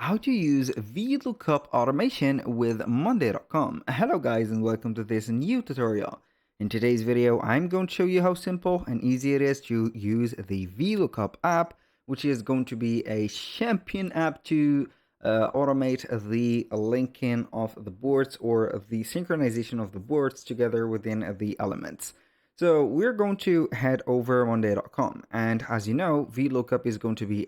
How to use VLOOKUP automation with Monday.com. Hello guys and welcome to this new tutorial. In today's video, I'm going to show you how simple and easy it is to use the VLOOKUP app, which is going to be a champion app to automate the linking of the boards or the synchronization of the boards together within the elements. So we're going to head over Monday.com, and as you know, VLOOKUP is going to be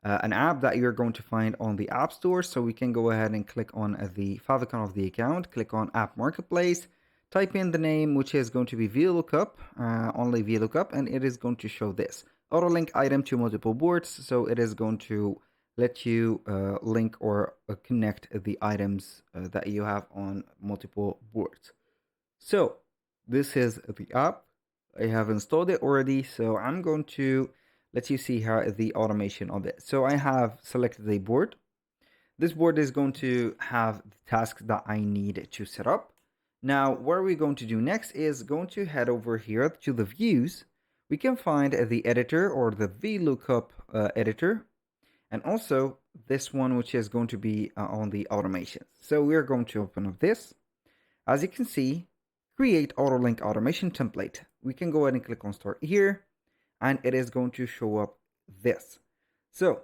an app that you're going to find on the App Store. So we can go ahead and click on the favicon of the account, click on App Marketplace, type in the name, which is going to be VLOOKUP, only VLOOKUP, and it is going to show this auto link item to multiple boards. So it is going to let you link or connect the items that you have on multiple boards. So this is the app. I have installed it already, so I'm going to let you see how the automation of it. So I have selected a board. This board is going to have the tasks that I need to set up. Now, what we're going to do next is going to head over here to the views. We can find the editor or the VLOOKUP editor, and also this one, which is going to be on the automation. So we're going to open up this. As you can see, create auto link automation template. We can go ahead and click on start here, and it is going to show up this. So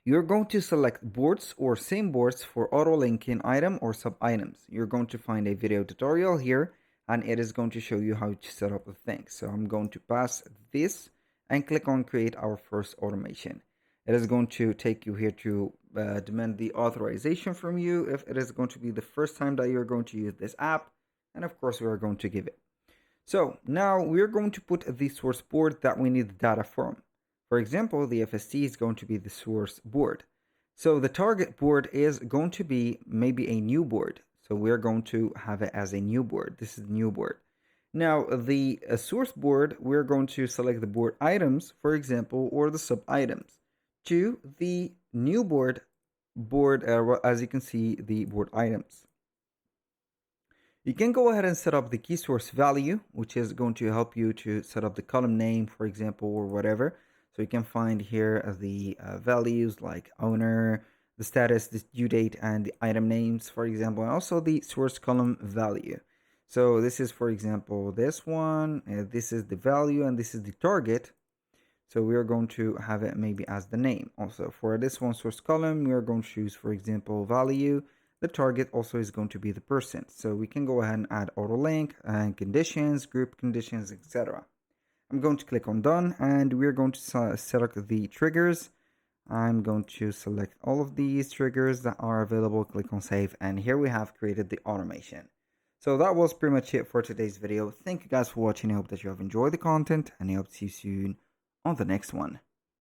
you're going to select boards or same boards for auto linking item or sub items. You're going to find a video tutorial here, and it is going to show you how to set up the thing. So I'm going to pass this and click on create our first automation. It is going to take you here to demand the authorization from you if it is going to be the first time that you're going to use this app. And of course, we are going to give it. So now we're going to put the source board that we need the data from. For example, the FST is going to be the source board. So the target board is going to be maybe a new board. So we're going to have it as a new board. This is the new board. Now the source board, we're going to select the board items, for example, or the sub items to the new board, as you can see, the board items. You can go ahead and set up the key source value, which is going to help you to set up the column name, for example, or whatever. So you can find here the values like owner, the status, the due date, and the item names, for example, and also the source column value. So this is, for example, this one, this is the value, and this is the target. So we are going to have it maybe as the name. Also for this one source column, we are going to choose, for example, value. The target also is going to be the person. So we can go ahead and add auto link and conditions, group conditions, etc. I'm going to click on done, and we're going to select the triggers. I'm going to select all of these triggers that are available, click on save, and here we have created the automation. So that was pretty much it for today's video. Thank you guys for watching. I hope that you have enjoyed the content, and I hope to see you soon on the next one.